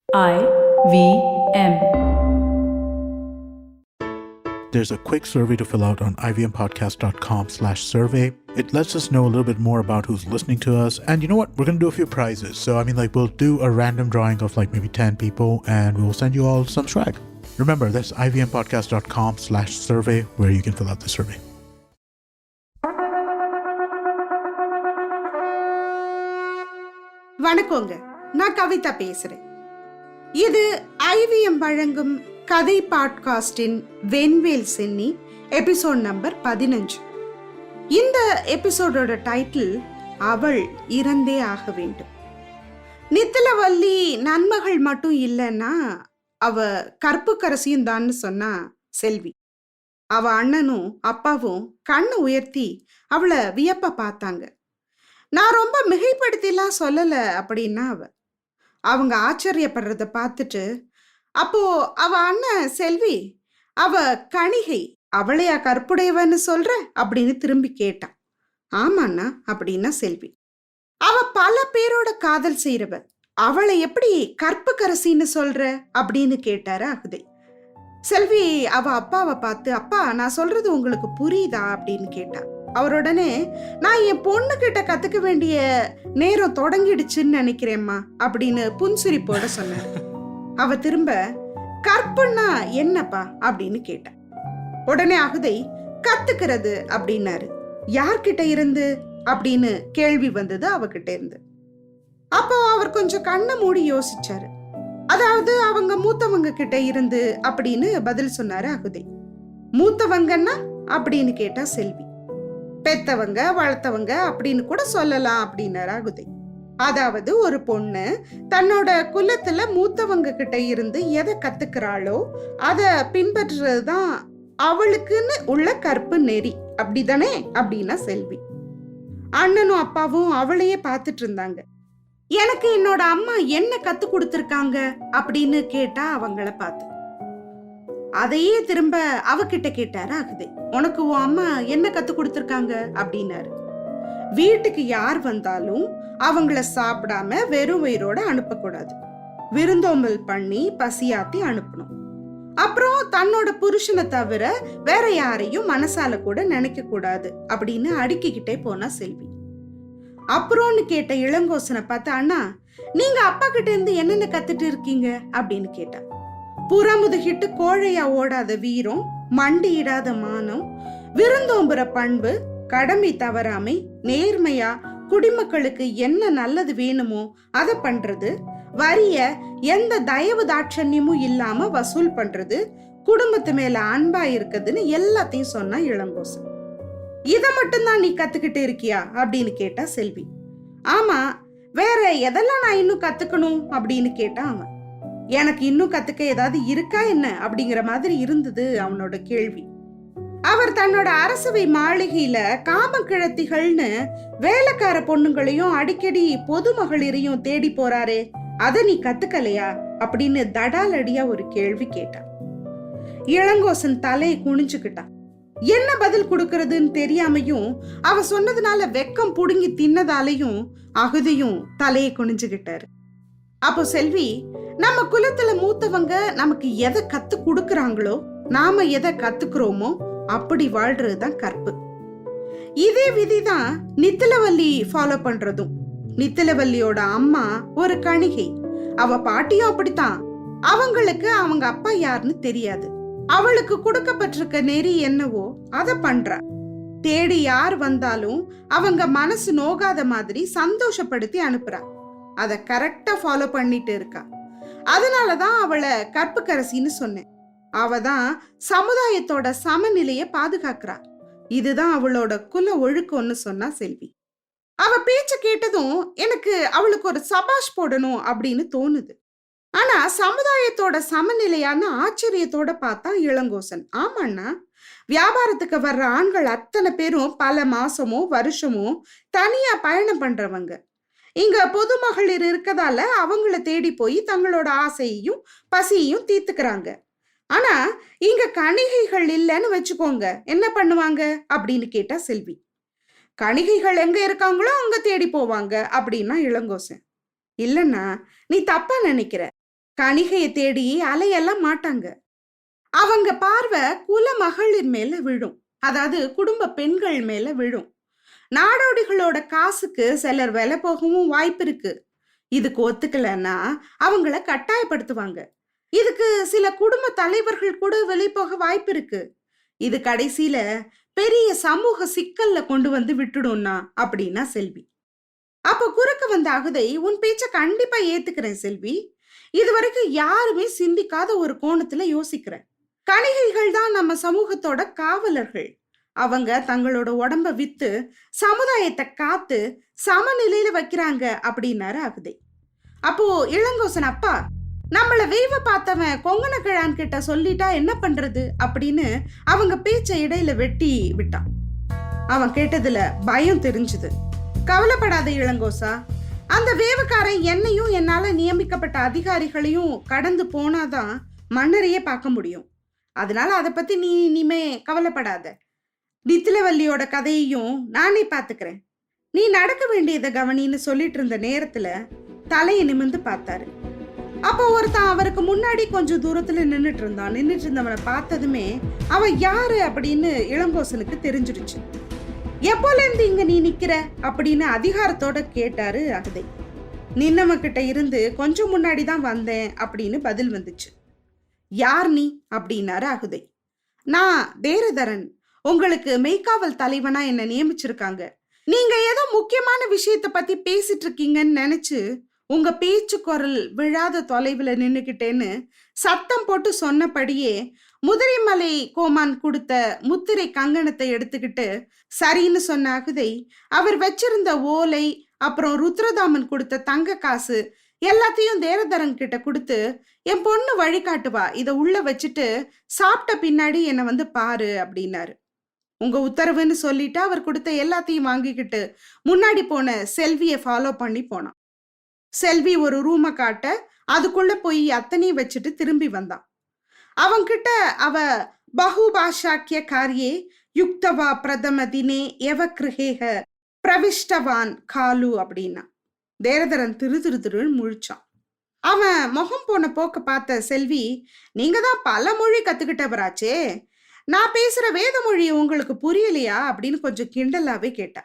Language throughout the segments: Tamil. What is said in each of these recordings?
IVM. There's a quick survey to fill out on ivmpodcast.com/survey. It lets us know a little bit more about who's listening to us. And you know what? We're going to do a few prizes. So, we'll do a random drawing of maybe 10 people and we'll send you all some swag. Remember, that's ivmpodcast.com/survey where you can fill out the survey. வணக்கங்க, நான் கவிதா பேசுறேன். இது ஐவிஎம் வழங்கும் கதை பாட்காஸ்டின் வென்வேல் சென்னி எபிசோட் நம்பர் 15. இந்த எபிசோடோட டைட்டில் அவள் இறந்தே ஆக வேண்டும். நித்திலவல்லி நன்மகள் மட்டும் இல்லைன்னா அவ கற்புக்கரசியும் தான்னு சொன்னா செல்வி. அவ அண்ணனும் அப்பாவும் கண்ணை உயர்த்தி அவளை வியப்ப பார்த்தாங்க. நான் ரொம்ப மிகைப்படுத்திலாம் சொல்லல அப்படின்னா அவங்க ஆச்சரியப்படுறத பார்த்துட்டு, அப்போ அவ அண்ணன் செல்வி, அவ கணிகை, அவளையா கற்புடையவன்னு சொல்ற அப்படின்னு திரும்பி கேட்டான். ஆமாண்ணா அப்படின்னா செல்வி. அவ பல பேரோட காதல் செய்யறவ, அவளை எப்படி கற்புக்கரசின்னு சொல்ற அப்படின்னு கேட்டாரு அகுதை. செல்வி அவ அப்பாவை பார்த்து, அப்பா நான் சொல்றது உங்களுக்கு புரியுதா அப்படின்னு கேட்டா. அவருடனே, நான் என் பொண்ணு கிட்ட கத்துக்க வேண்டிய நேரம் தொடங்கிடுச்சுன்னு நினைக்கிறேம்மா அப்படின்னு புன்சிரிப்போட சொன்ன. அவ திரும்ப, கற்புன்னா என்னப்பா அப்படின்னு கேட்டா. உடனே அகுதை, கத்துக்கிறது அப்படின்னாரு. யார்கிட்ட இருந்து அப்படின்னு கேள்வி வந்தது அவகிட்ட இருந்து. அப்போ அவர் கொஞ்சம் கண்ணை மூடி யோசிச்சாரு. அதாவது அவங்க மூத்தவங்க கிட்ட இருந்து அப்படின்னு பதில் சொன்னாரு அகுதை. மூத்தவங்கன்னா அப்படின்னு கேட்டா செல்வி. பெத்தவங்க வளர்த்தவங்க அப்படின்னு கூட சொல்லலாம் அப்படின்னாரு அகுதை. அதாவது ஒரு பொண்ணு தன்னோட குலத்துல மூத்தவங்க கிட்ட இருந்து எதை கத்துக்கிறாளோ அத பின்பற்றுறதுதான் அவளுக்குன்னு உள்ள கற்பு நெறி, அப்படிதானே அப்படின்னா செல்வி. அண்ணனும் அப்பாவும் அவளையே பார்த்துட்டு இருந்தாங்க. எனக்கு என்னோட அம்மா என்ன கத்து கொடுத்துருக்காங்க அப்படின்னு கேட்டா அவங்கள பார்த்து. அதையே திரும்ப அவகிட்ட கேட்டாரு அகுதை. உனக்கு உன் அம்மா என்ன கத்து கொடுத்துருக்காங்க அப்படின்னாரு. வீட்டுக்கு யார் வந்தாலும் அவங்கள சாப்பிடாம வெறும் வயிறோட அனுப்பக்கூடாது, விருந்தோம்பல் பண்ணி பசியாத்தி அனுப்பணும். அப்புறம் தன்னோட புருஷனை தவிர வேற யாரையும் மனசால கூட நினைக்க கூடாது அப்படின்னு அடுக்கிக்கிட்டே போனா செல்வி. அப்புறம்னு கேட்ட இளங்கோசனை பார்த்து, அண்ணா நீங்க அப்பா கிட்ட இருந்து என்னென்ன கத்துட்டு இருக்கீங்க அப்படின்னு கேட்டா. புறமுதுகிட்டு கோழையா ஓடாத வீரம், மண்டியிடாத மானம், விருந்தோம்புற பண்பு, கடமை தவறாமை, நேர்மையா குடிமக்களுக்கு என்ன நல்லது வேணுமோ அதை பண்றது, வரிய எந்த தயவு தாட்சண்யமும் இல்லாம வசூல் பண்றது, குடும்பத்து மேல அன்பா இருக்குதுன்னு எல்லாத்தையும் சொன்னா இளங்கோசன். இத மட்டும்தான் நீ கத்துக்கிட்டு இருக்கியா அப்படின்னு கேட்டா செல்வி. ஆமா, வேற எதெல்லாம் நான் இன்னும் கத்துக்கணும் அப்படின்னு கேட்டா அவன். எனக்கு இன்னும் கத்துக்க ஏதாவது இருக்கா என்ன அப்படிங்கிற மாதிரி இருந்தது அவனோட கேள்வி. அவர் தன்னோட அரசவை மாளிகையில காமக்கிழத்திகள்னு வேலைக்கார பொண்ணுங்களையும் அடிக்கடி பொது மகளிரையும் தேடி போறாரே, அத நீ கத்துக்கலையா அப்படின்னு தடாலடியா ஒரு கேள்வி கேட்டான். இளங்கோசன் தலையை குனிஞ்சுக்கிட்டான். என்ன பதில் கொடுக்கறதுன்னு தெரியாமையும் அவ சொன்னதுனால வெக்கம் புடுங்கி தின்னதாலையும் அகுதியும் தலையை குனிஞ்சுக்கிட்டாரு. அப்போ செல்வி, நம்ம குலத்துல மூத்தவங்க நமக்கு எதை கத்து கொடுக்கறாங்களோ நாம எதை கத்துக்கிறோமோ அப்படி வாழ்றதுதான் கற்பு. இதே விதிதான் நித்திலவல்லி ஃபாலோ பண்றதும். நித்திலவல்லியோட அம்மா ஒரு கணிகை, அவ பாட்டியும் அப்படித்தான். அவங்களுக்கு அவங்க அப்பா யாருன்னு தெரியாது. அவளுக்கு கொடுக்கப்பட்டிருக்க நெறி என்னவோ அத பண்றா. தேடி யார் வந்தாலும் அவங்க மனசு நோகாத மாதிரி சந்தோஷப்படுத்தி அனுப்புறா. அத கரெக்டா ஃபாலோ பண்ணிட்டு இருக்கா. அதனாலதான் அவளை கற்புக்கரசின்னு சொன்னேன். அவதான் சமுதாயத்தோட சமநிலைய பாதுகாக்கிறா. இதுதான் அவளோட குல ஒழுக்கம்னு சொன்னா செல்வி. அவ பேச்ச கேட்டதும் எனக்கு அவளுக்கு ஒரு சபாஷ் போடணும் அப்படின்னு தோணுது. ஆனா சமுதாயத்தோட சமநிலையான ஆச்சரியத்தோட பார்த்தா இளங்கோசன். ஆமாண்ணா, வியாபாரத்துக்கு வர்ற ஆண்கள் அத்தனை பேரும் பல மாசமோ வருஷமோ தனியா பயணம் பண்றவங்க. இங்க பொது மகளிர் இருக்கதால அவங்கள தேடி போய் தங்களோட ஆசையையும் பசியையும் தீர்த்துக்கிறாங்க. ஆனா இங்க கணிகைகள் இல்லைன்னு வச்சுக்கோங்க, என்ன பண்ணுவாங்க அப்படின்னு கேட்டா செல்வி. கணிகைகள் எங்க இருக்காங்களோ அங்க தேடி போவாங்க அப்படின்னா இளங்கோசன். இல்லைன்னா நீ தப்பா நினைக்கிற. கணிகையை தேடி அலையெல்லாம் மாட்டாங்க. அவங்க பார்வை குல மகளிர் மேல விழும், அதாவது குடும்ப பெண்கள் மேல விழும். நாடோடிகளோட காசுக்கு சிலர் விலை போகவும் வாய்ப்பு இருக்கு. இதுக்கு ஒத்துக்கலன்னா அவங்கள கட்டாயப்படுத்துவாங்க. இதுக்கு சில குடும்ப தலைவர்கள் கூட வெளியே போக வாய்ப்பு இருக்கு. இது கடைசியில பெரிய சமூக சிக்கல்ல கொண்டு வந்து விட்டுடும்னா அப்படின்னா செல்வி. அப்ப குறுக்க வந்த அகுதை, உன் பேச்ச கண்டிப்பா ஏத்துக்கிறேன் செல்வி. இதுவரைக்கும் யாருமே சிந்திக்காத ஒரு கோணத்துல யோசிக்கிறேன். கணிகைகள் தான் நம்ம சமூகத்தோட காவலர்கள். அவங்க தங்களோட உடம்ப வித்து சமுதாயத்தை காத்து சமநிலையில வைக்கிறாங்க அப்படின்னாரு அகுதை. அப்போ இளங்கோசன், அப்பா, நம்மள வெய்வ பார்த்தவன் கொங்கண கிழான் கிட்ட சொல்லிட்டா என்ன பண்றது அப்படின்னு அவங்க பேச்ச இடையில வெட்டி விட்டான். அவன் கேட்டதுல பயம் தெரிஞ்சுது. கவலைப்படாத இளங்கோசா, அந்த வேவக்காரன் என்னையும் என்னால நியமிக்கப்பட்ட அதிகாரிகளையும் கடந்து போனாதான் மன்னரையே பார்க்க முடியும். அதனால அதை பத்தி நீ இனிமே கவலைப்படாத. நித்திலவல்லியோட கதையையும் நானே பாத்துக்கிறேன். நீ நடக்க வேண்டியதை கவனின்னு சொல்லிட்டு இருந்த நேரத்துல தலையை நிமிர்ந்து பார்த்தாரு. அப்போ ஒருத்தன் அவருக்கு முன்னாடி கொஞ்சம் தூரத்துல நின்றுட்டு இருந்தவனை பார்த்ததுமே அவன் யாரு அப்படின்னு இளங்கோசனுக்கு தெரிஞ்சிடுச்சு. எப்போல இருந்து இங்க நீ நிக்கிற அப்படின்னு அதிகாரத்தோட கேட்டாரு அகுதை. நின்னவங்கிட்ட இருந்து கொஞ்சம் முன்னாடிதான் வந்தேன் அப்படின்னு பதில் வந்துச்சு. யார் நீ அப்படின்னாரு அகுதை. நான் தேரதரன், உங்களுக்கு மெய்காவல் தலைவனா என்ன நியமிச்சிருக்காங்க. நீங்க ஏதோ முக்கியமான விஷயத்த பத்தி பேசிட்டு இருக்கீங்கன்னு நினைச்சு உங்க பேச்சு குரல் விழாத தொலைவுல நின்னுக்கிட்டேன்னு சத்தம் போட்டு சொன்னபடியே முதிரைமலை கோமான் கொடுத்த முத்திரை கங்கணத்தை எடுத்துக்கிட்டு சரின்னு சொன்ன அகுதை அவர் வச்சிருந்த ஓலை, அப்புறம் ருத்ரதாமன் கொடுத்த தங்க காசு எல்லாத்தையும் தேரதரன் கிட்ட கொடுத்து, என் பொண்ணு வழிகாட்டுவா, இதை உள்ள வச்சுட்டு சாப்பிட்ட பின்னாடி என்னை வந்து பாரு அப்படின்னாரு. உங்க உத்தரவுன்னு சொல்லிட்டு அவர் கொடுத்த எல்லாத்தையும் வாங்கிக்கிட்டு முன்னாடி போன செல்வியை ஃபாலோ பண்ணி போனான். செல்வி ஒரு ரூமை காட்ட அதுக்குள்ள போய் அத்தனையும் வச்சுட்டு திரும்பி வந்தான். அவங்கிட்ட அவ பகுபாஷாக்கிய காரியே யுக்தவா பிரதம தினே எவ கிருஹேக பிரவிஷ்டவான் காலு அப்படின்னா. தேரதரன் திருன்னு முழிச்சான். அவன் முகம் போன போக்க பார்த்த செல்வி, நீங்க தான் பல மொழி கத்துக்கிட்டவராச்சே, நான் பேசுற வேத மொழி உங்களுக்கு புரியலையா அப்படின்னு கொஞ்சம் கிண்டலாவே கேட்டா.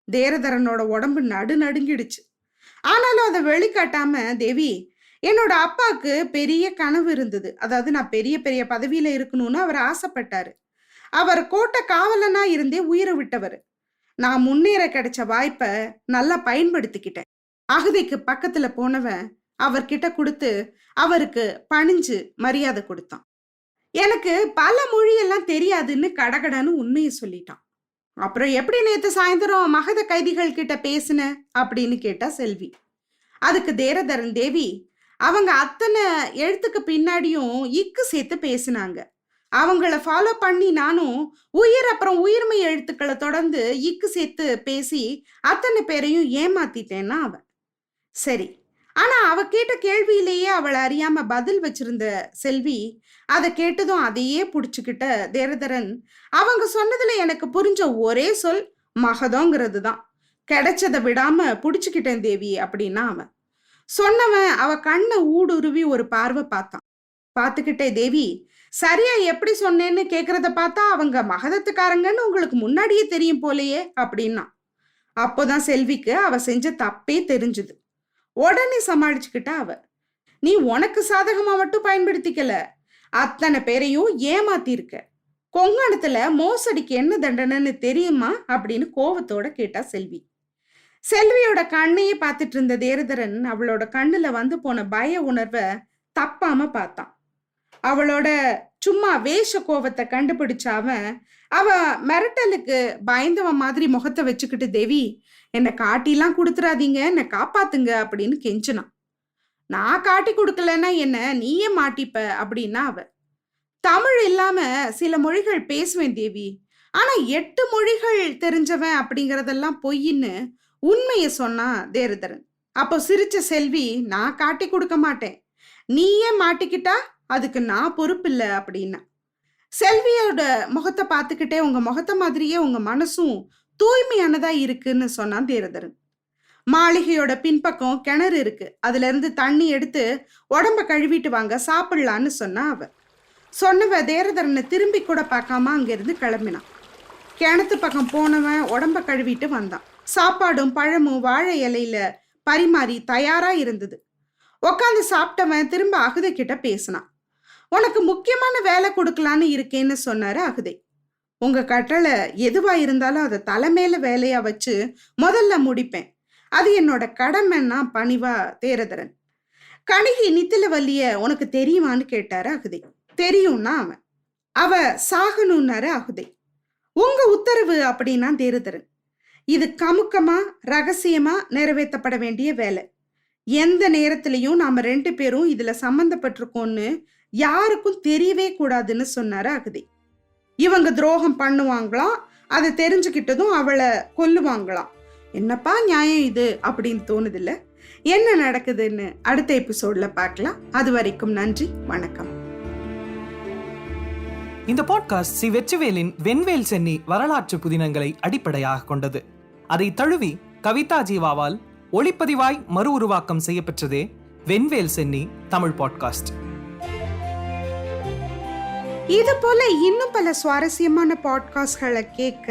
தேரதரனோட உடம்பு நடுங்கிடுச்சு. ஆனாலும் அதை வெளிக்காட்டாம, தேவி, என்னோட அப்பாவுக்கு பெரிய கனவு இருந்தது. அதாவது நான் பெரிய பெரிய பதவியில இருக்கணும்னு அவர் ஆசைப்பட்டாரு. அவர் கோட்டை காவலனா இருந்தே உயிரை விட்டவர். நான் முன்னேற கிடைச்ச வாய்ப்பை நல்லா பயன்படுத்திக்கிட்டேன். அகுதைக்கு பக்கத்துல போனவன் அவர்கிட்ட கொடுத்து அவருக்கு பணிஞ்சு மரியாதை கொடுத்தான். எனக்கு பல மொழியெல்லாம் தெரியாதுன்னு கடகடன்னு உண்மையை சொல்லிட்டான். அப்புறம் எப்படி நேத்து சாயந்தரம் மகத கைதிகள் கிட்ட பேசுன அப்படின்னு கேட்டா செல்வி. அதுக்கு தேரதரன், தேவி, அவங்க அத்தனை எழுத்துக்கு பின்னாடியும் இக்கு சேர்த்து பேசினாங்க. அவங்கள ஃபாலோ பண்ணி நானும் அப்புறம் உயிர்மை எழுத்துக்களை தொடர்ந்து இக்கு சேர்த்து பேசி அத்தனை பேரையும் ஏமாத்திட்டேன்னா அவன். சரி, ஆனா அவ கேட்ட கேள்வியிலேயே அவளை அறியாம பதில் வச்சிருந்த செல்வி அதை கேட்டதும் அதையே புடிச்சுக்கிட்ட தேரதரன், அவங்க சொன்னதுல எனக்கு புரிஞ்ச ஒரே சொல் மகதோங்கிறது தான். கிடைச்சதை விடாம புடிச்சுக்கிட்டேன் தேவி அப்படின்னா அவன். சொன்னவன் அவ கண்ணை ஊடுருவி ஒரு பார்வை பார்த்தான். பார்த்துக்கிட்டே, தேவி, சரியா எப்படி சொன்னேன்னு கேக்குறத பார்த்தா அவங்க மகதத்துக்காரங்கன்னு உங்களுக்கு முன்னாடியே தெரியும் போலையே அப்படின்னா. அப்போதான் செல்விக்கு அவ செஞ்ச தப்பே தெரிஞ்சுது. உடனே சமாளிச்சுக்கிட்டா அவ, நீ உனக்கு சாதகமா மட்டும் பயன்படுத்திக்கல, அத்தனை பேரையும் ஏமாத்திருக்க. கொங்கணத்துல மோசடிக்கு என்ன தண்டனைன்னு தெரியுமா அப்படின்னு கோவத்தோட கேட்டா செல்வி. செல்வியோட கண்ணையே பார்த்துட்டு இருந்த தேரதரன் அவளோட கண்ணுல வந்து போன பய உணர்வை தப்பாம பார்த்தான். அவளோட சும்மா வேஷ கோவத்தை கண்டுபிடிச்சாவன் அவ மிரட்டலுக்கு பயந்தவன் மாதிரி முகத்தை வச்சுக்கிட்டு, தேவி, என்னை காட்டிலாம் கொடுத்துறாதீங்க, என்னை காப்பாத்துங்க அப்படின்னு கெஞ்சினான். நான் காட்டி கொடுக்கலன்னா என்ன, நீயே மாட்டிப்ப அப்படின்னா அவ. தமிழ் இல்லாம சில மொழிகள் பேசுவேன் தேவி, ஆனா 8 மொழிகள் தெரிஞ்சவன் அப்படிங்கறதெல்லாம் பொய்ன்னு உண்மைய சொன்னா தேரதரன். அப்போ சிரிச்ச செல்வி, நான் காட்டி கொடுக்க மாட்டேன், நீயே மாட்டிக்கிட்டா அதுக்கு நான் பொறுப்பில்ல அப்படின்னா. செல்வியோட முகத்தை பார்த்துக்கிட்டே, உங்க முகத்தை மாதிரியே உங்க மனசும் தூய்மையானதா இருக்குன்னு சொன்னான் தேரதரன். மாளிகையோட பின்பக்கம் கிணறு இருக்கு, அதுல இருந்து தண்ணி எடுத்து உடம்ப கழுவிட்டு வாங்க, சாப்பிடலான்னு சொன்னா அவ. சொன்னவ தேரதரனை திரும்பி கூட பார்க்காம அங்கிருந்து கிளம்பினான். கிணத்து பக்கம் போனவன் உடம்ப கழுவிட்டு வந்தான். சாப்பாடும் பழமும் வாழை இலையில பரிமாறி தயாரா இருந்தது. உக்காந்து சாப்பிட்டவன் திரும்ப அகுதை கிட்ட பேசினான். உனக்கு முக்கியமான வேலை கொடுக்கலான்னு இருக்கேன்னு சொன்னாரு அகுதை. உங்க கட்டளை எதுவா இருந்தாலும் அதை தலைமையில வேலையா வச்சு முதல்ல முடிப்பேன், அது என்னோட கடமைன்னா பணிவா தேரதரன். கணிகை நித்திலவல்லிய உனக்கு தெரியுமான்னு கேட்டாரு அகுதை. தெரியும்னா அவன். அவ சாகணும்னாரு அகுதை. உங்க உத்தரவு அப்படின்னா தேரதரன். இது கமுக்கமா ரகசியமா நிறைவேற்றப்பட வேண்டிய வேலை. எந்த நேரத்திலையும் நாம 2 பேரும் இதுல சம்பந்தப்பட்டிருக்கோம்னு யாருக்கும் தெரியவே கூடாதுன்னு சொன்னாரு அகுதை. இவங்க துரோகம் பண்ணுவாங்களாம், அதை தெரிஞ்சுக்கிட்டதும் அவளை கொல்லுவாங்களாம். என்னப்பா நியாயம் இது அப்படின்னு தோணுதில்ல? என்ன நடக்குதுன்னு அடுத்த எபிசோட்ல பார்க்கலாம். அது வரைக்கும் நன்றி, வணக்கம். இந்த பாட்காஸ்ட் ஸ்ரீ வெற்றிவேலின் வென்வேல் சென்னி வரலாற்று புதினங்களை அடிப்படையாக கொண்டது. அதை தழுவி கவிதா ஜீவாவால் ஒளிப்பதிவாய் மறு உருவாக்கம் செய்யப்பெற்றதே வென்வேல் சென்னி தமிழ் பாட்காஸ்ட். இது போல இன்னும் பல சுவாரஸ்யமான பாட்காஸ்ட்களை கேட்க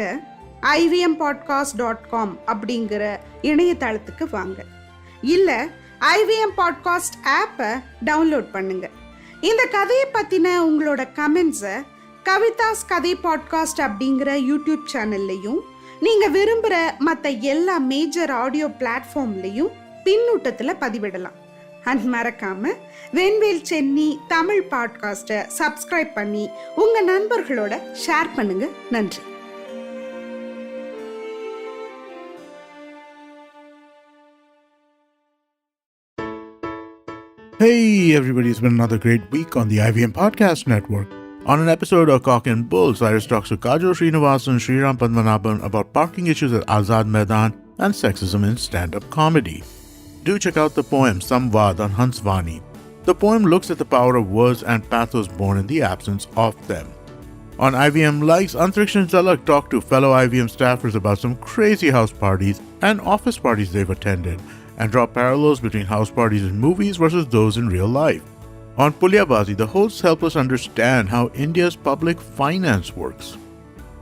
ivmpodcast.com அப்படிங்கிற இணையதளத்துக்கு வாங்க. இல்ல IVM பாட்காஸ்ட் ஆப்பை டவுன்லோட் பண்ணுங்க. இந்த கதையை பத்தின உங்களோட கமெண்ட்ஸை கவிதாஸ் கதை பாட்காஸ்ட் அப்படிங்கிற யூடியூப் சேனல்லையும், நீங்க விரும்புற மற்ற எல்லா மேஜர் ஆடியோ பிளாட்ஃபார்ம்லையும் பின்னூட்டத்துல பதிவிடலாம். அண்ட் மறக்காம வென்வேல் சென்னி தமிழ் பாட்காஸ்ட்டை சப்ஸ்கிரைப் பண்ணி உங்க நண்பர்களோட ஷேர் பண்ணுங்க. நன்றி. Hey everybody, it's been another great week on the IVM Podcast Network. On an episode of Cock and Bull, Cyrus talks to Kajo Srinivasan and Sriram Padmanabhan about parking issues at Azad Maidan and sexism in stand-up comedy. Do check out the poem Samvad on Hansvani. The poem looks at the power of words and pathos born in the absence of them. On IVM Likes, Antriksh and Zalak talk to fellow IVM staffers about some crazy house parties and office parties they've attended, and draw parallels between house parties in movies versus those in real life. On Pulyabazi, the hosts help us understand how India's public finance works.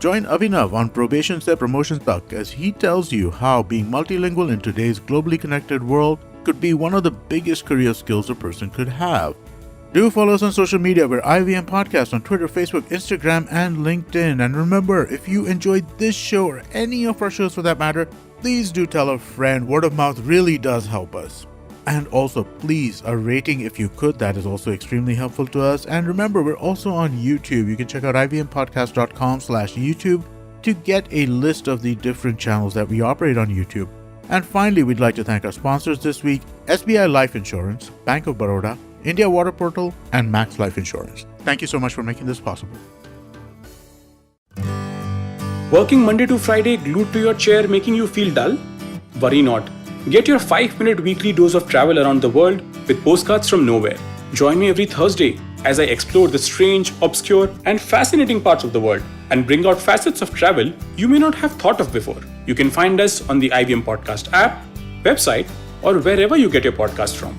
Join Avinav on Probation Se Promotion Tak as he tells you how being multilingual in today's globally connected world could be one of the biggest career skills a person could have. Do follow us on social media. We're IVM Podcast on Twitter, Facebook, Instagram, and LinkedIn. And remember, if you enjoyed this show or any of our shows for that matter, please do tell a friend. Word of mouth really does help us. And also, please, a rating if you could. That is also extremely helpful to us. And remember, we're also on YouTube. You can check out ivmpodcast.com/YouTube to get a list of the different channels that we operate on YouTube. And finally, we'd like to thank our sponsors this week, SBI Life Insurance, Bank of Baroda, India Water Portal, and Max Life Insurance. Thank you so much for making this possible. Working Monday to Friday glued to your chair making you feel dull? Worry not. Get your 5-minute weekly dose of travel around the world with postcards from nowhere. Join me every Thursday as I explore the strange, obscure, and fascinating parts of the world and bring out facets of travel you may not have thought of before. You can find us on the IVM Podcast app, website, or wherever you get your podcast from.